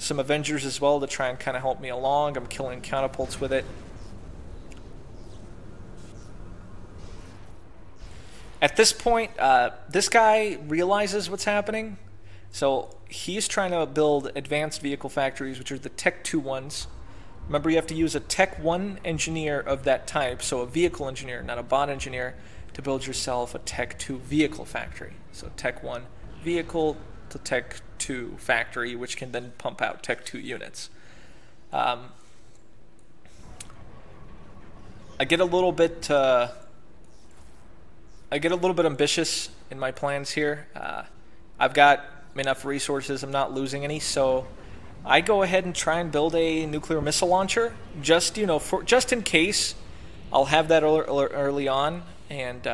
some Avengers as well to try and kind of help me along. I'm killing catapults with it. At this point, this guy realizes what's happening. So he's trying to build advanced vehicle factories, which are the Tech 2 ones. Remember, you have to use a Tech 1 engineer of that type, so a vehicle engineer, not a bot engineer, to build yourself a Tech 2 vehicle factory. So Tech 1 vehicle to Tech 2 factory, which can then pump out Tech 2 units. I get a little bit ambitious in my plans here. I've got enough resources, I'm not losing any, so I go ahead and try and build a nuclear missile launcher, just just in case. I'll have that early on, and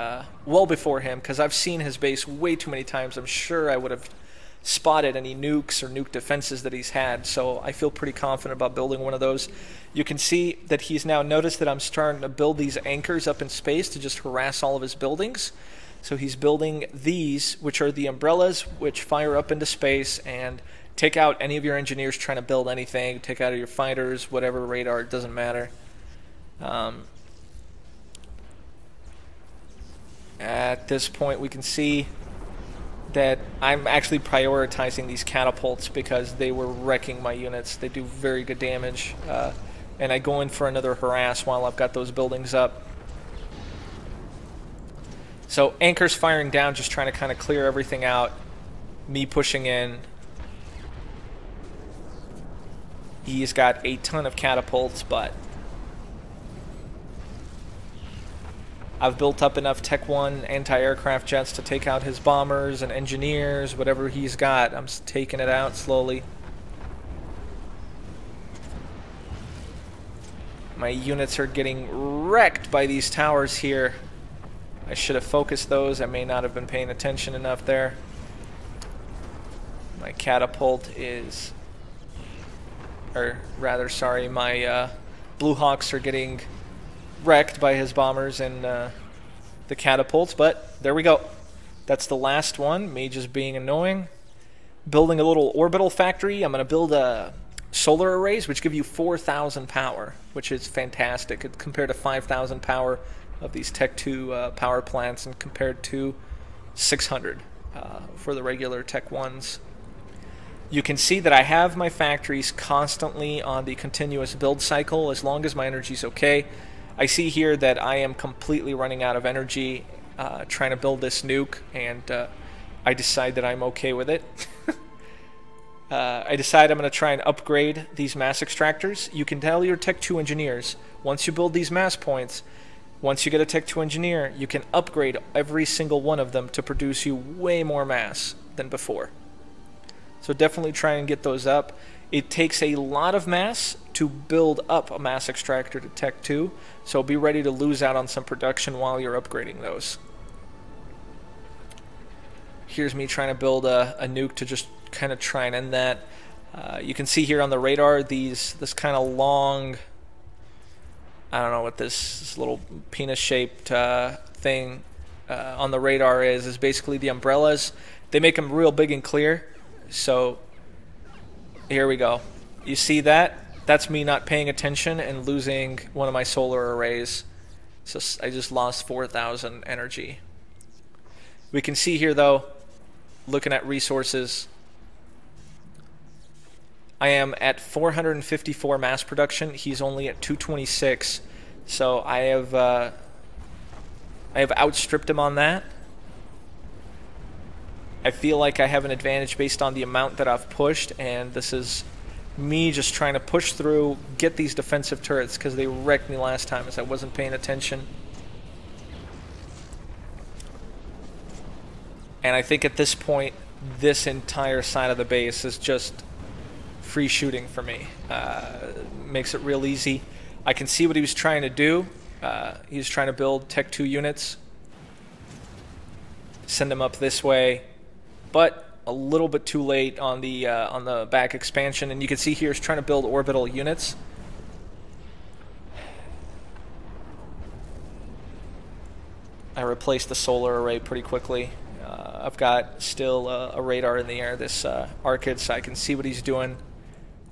well before him, because I've seen his base way too many times. I'm sure I would have spotted any nukes or nuke defenses that he's had, so I feel pretty confident about building one of those. You can see that he's now noticed that I'm starting to build these anchors up in space to just harass all of his buildings. So he's building these, which are the umbrellas, which fire up into space and take out any of your engineers trying to build anything, take out your fighters, whatever radar, it doesn't matter. At this point, we can see that I'm actually prioritizing these catapults because they were wrecking my units. They do very good damage, and I go in for another harass while I've got those buildings up. So anchors firing down, just trying to kind of clear everything out. Me pushing in. He's got a ton of catapults, but I've built up enough Tech 1 anti-aircraft jets to take out his bombers and engineers, whatever he's got. I'm taking it out slowly. My units are getting wrecked by these towers here. I should have focused those. I may not have been paying attention enough there. My catapult is... or rather, sorry, my Blue Hawks are getting wrecked by his bombers and the catapults, but there we go. That's the last one, me just being annoying. Building a little orbital factory. I'm going to build solar arrays, which give you 4,000 power, which is fantastic compared to 5,000 power of these Tech 2 power plants, and compared to 600 for the regular Tech 1s. You can see that I have my factories constantly on the continuous build cycle as long as my energy is okay. I see here that I am completely running out of energy trying to build this nuke, and I decide that I'm okay with it. I decide I'm going to try and upgrade these mass extractors. You can tell your Tech 2 engineers, once you build these mass points, once you get a Tech 2 engineer, you can upgrade every single one of them to produce you way more mass than before. So definitely try and get those up. It takes a lot of mass to build up a mass extractor to Tech 2, so be ready to lose out on some production while you're upgrading those. Here's me trying to build a nuke to just kind of try and end that. You can see here on the radar this kind of long, I don't know what this little penis-shaped thing on the radar is basically the umbrellas. They make them real big and clear. So here we go. You see that? That's me not paying attention and losing one of my solar arrays. So I just lost 4,000 energy. We can see here though, looking at resources, I am at 454 mass production. He's only at 226. So I have outstripped him on that. I feel like I have an advantage based on the amount that I've pushed, and this is me just trying to push through, get these defensive turrets, because they wrecked me last time as I wasn't paying attention. And I think at this point, this entire side of the base is just free shooting for me. Makes it real easy. I can see what he was trying to do. He was trying to build Tech 2 units, send them up this way, but a little bit too late on the back expansion. And you can see here he's trying to build orbital units. I replaced the solar array pretty quickly. I've got still a radar in the air, this Arcid, so I can see what he's doing.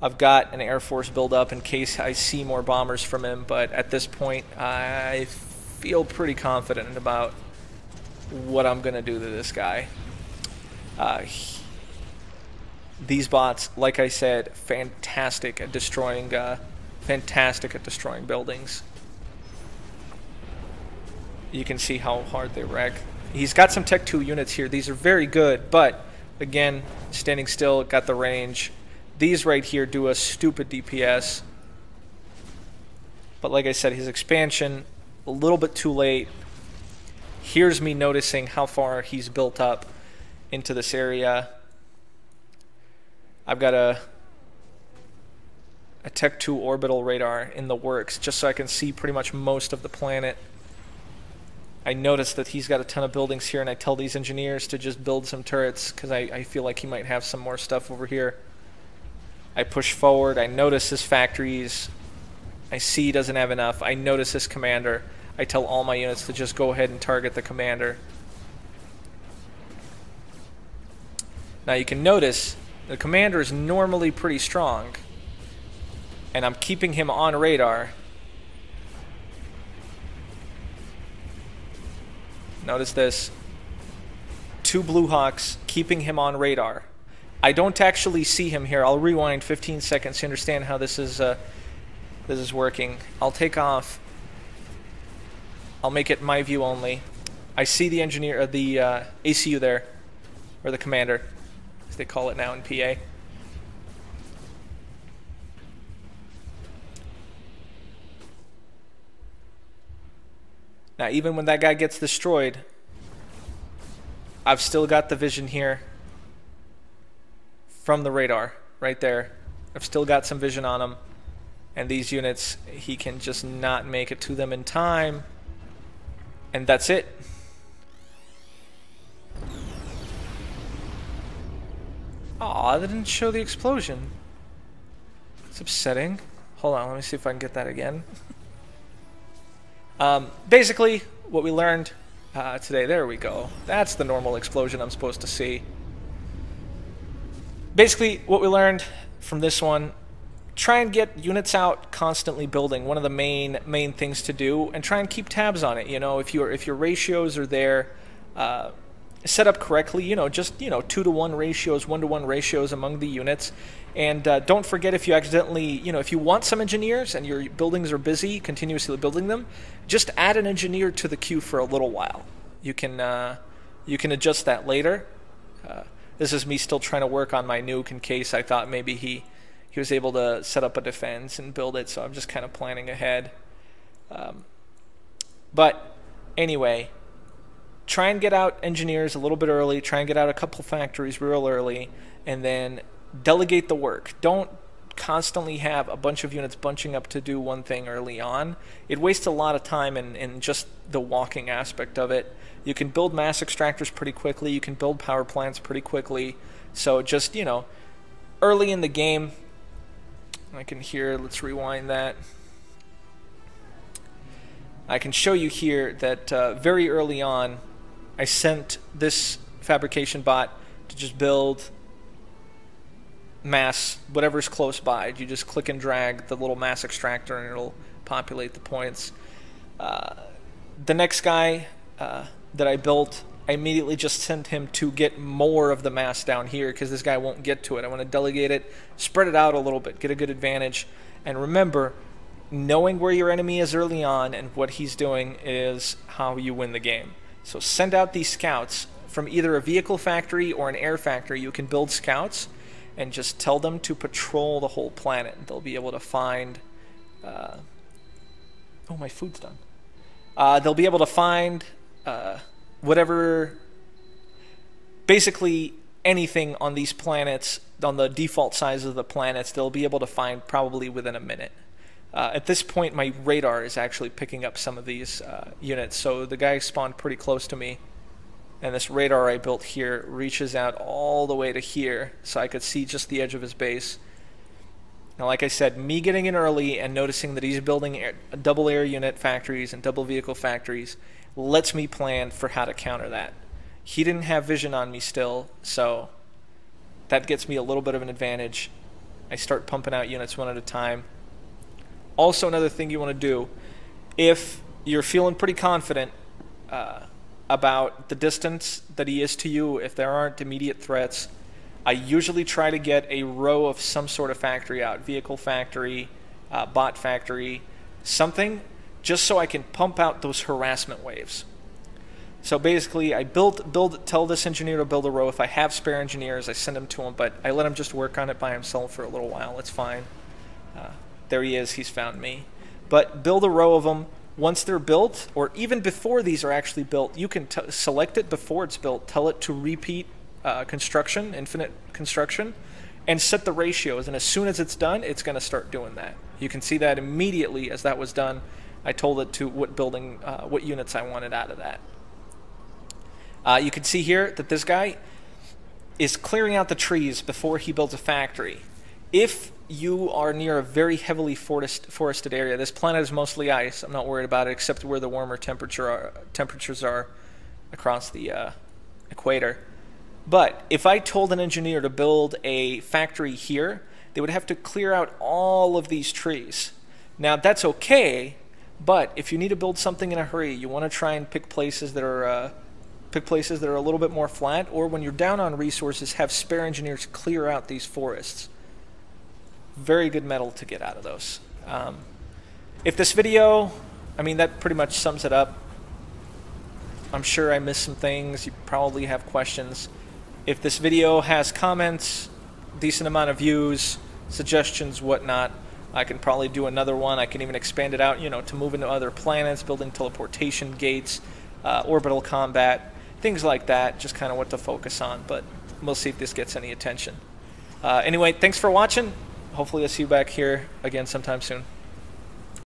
I've got an Air Force build up in case I see more bombers from him, but at this point I feel pretty confident about what I'm going to do to this guy. These bots, like I said, fantastic at destroying buildings. You can see how hard they wreck. He's got some Tech 2 units here. These are very good, but again, standing still, got the range. These right here do a stupid DPS. But like I said, his expansion, a little bit too late. Here's me noticing how far he's built up into this area. I've got a Tech 2 orbital radar in the works just so I can see pretty much most of the planet. I noticed that he's got a ton of buildings here, and I tell these engineers to just build some turrets because I feel like he might have some more stuff over here. I push forward. I notice his factories. I see he doesn't have enough. I notice his commander. I tell all my units to just go ahead and target the commander. Now you can notice the commander is normally pretty strong, and I'm keeping him on radar. Notice this. 2 Blue Hawks keeping him on radar. I don't actually see him here. I'll rewind 15 seconds to understand how this is working. I'll take off. I'll make it my view only. I see the engineer, the ACU there, or the commander, as they call it now in PA. Now, even when that guy gets destroyed, I've still got the vision here from the radar right there. I've still got some vision on him. And these units, he can just not make it to them in time. And that's it. Aw, that didn't show the explosion. It's upsetting. Hold on, let me see if I can get that again. Basically, what we learned today, there we go. That's the normal explosion I'm supposed to see. Basically, what we learned from this one, try and get units out constantly building. One of the main things to do, and try and keep tabs on it. You know, if your ratios are there, set up correctly. You know, just 2-to-1 ratios, 1-to-1 ratios among the units. And don't forget, if you accidentally, if you want some engineers and your buildings are busy continuously building them, just add an engineer to the queue for a little while. You can adjust that later. This is me still trying to work on my nuke in case I thought maybe he was able to set up a defense and build it, so I'm just kind of planning ahead. But anyway, try and get out engineers a little bit early, try and get out a couple factories real early, and then delegate the work. Don't constantly have a bunch of units bunching up to do one thing early on. It wastes a lot of time in just the walking aspect of it. You can build mass extractors pretty quickly, you can build power plants pretty quickly, so just, early in the game, I can hear, let's rewind that. I can show you here that very early on, I sent this fabrication bot to just build mass, whatever's close by. You just click and drag the little mass extractor and it'll populate the points. The next guy that I built, I immediately just sent him to get more of the mass down here because this guy won't get to it. I want to delegate it, spread it out a little bit, get a good advantage. And remember, knowing where your enemy is early on and what he's doing is how you win the game. So send out these scouts from either a vehicle factory or an air factory. You can build scouts and just tell them to patrol the whole planet. They'll be able to find... oh, my food's done. They'll be able to find whatever... Basically anything on these planets, on the default size of the planets, they'll be able to find probably within a minute. At this point, my radar is actually picking up some of these units, so the guy spawned pretty close to me. And this radar I built here reaches out all the way to here, so I could see just the edge of his base. Now, like I said, me getting in early and noticing that he's building double air unit factories and double vehicle factories lets me plan for how to counter that. He didn't have vision on me still, so that gets me a little bit of an advantage. I start pumping out units one at a time. Also, another thing you want to do, if you're feeling pretty confident about the distance that he is to you, if there aren't immediate threats, I usually try to get a row of some sort of factory out, vehicle factory, bot factory, something, just so I can pump out those harassment waves. So basically, I tell this engineer to build a row. If I have spare engineers, I send them to him, but I let him just work on it by himself for a little while. It's fine. There he is. He's found me. But build a row of them. Once they're built, or even before these are actually built, you can select it before it's built, tell it to repeat construction, infinite construction, and set the ratios. And as soon as it's done, it's going to start doing that. You can see that immediately as that was done. I told it to what units I wanted out of that. You can see here that this guy is clearing out the trees before he builds a factory. If you are near a very heavily forested area, this planet is mostly ice. I'm not worried about it, except where the warmer temperatures are across the equator. But if I told an engineer to build a factory here, they would have to clear out all of these trees. Now that's okay, but if you need to build something in a hurry, you want to try and pick places that are a little bit more flat, or when you're down on resources, have spare engineers clear out these forests. Very good metal to get out of those. If this video, I mean, that pretty much sums it up. I'm sure I missed some things. You probably have questions. If this video has comments, decent amount of views, suggestions, whatnot, I can probably do another one. I can even expand it out, to move into other planets, building teleportation gates, orbital combat, things like that. Just kind of what to focus on, but we'll see if this gets any attention. Anyway, thanks for watching. Hopefully I'll see you back here again sometime soon.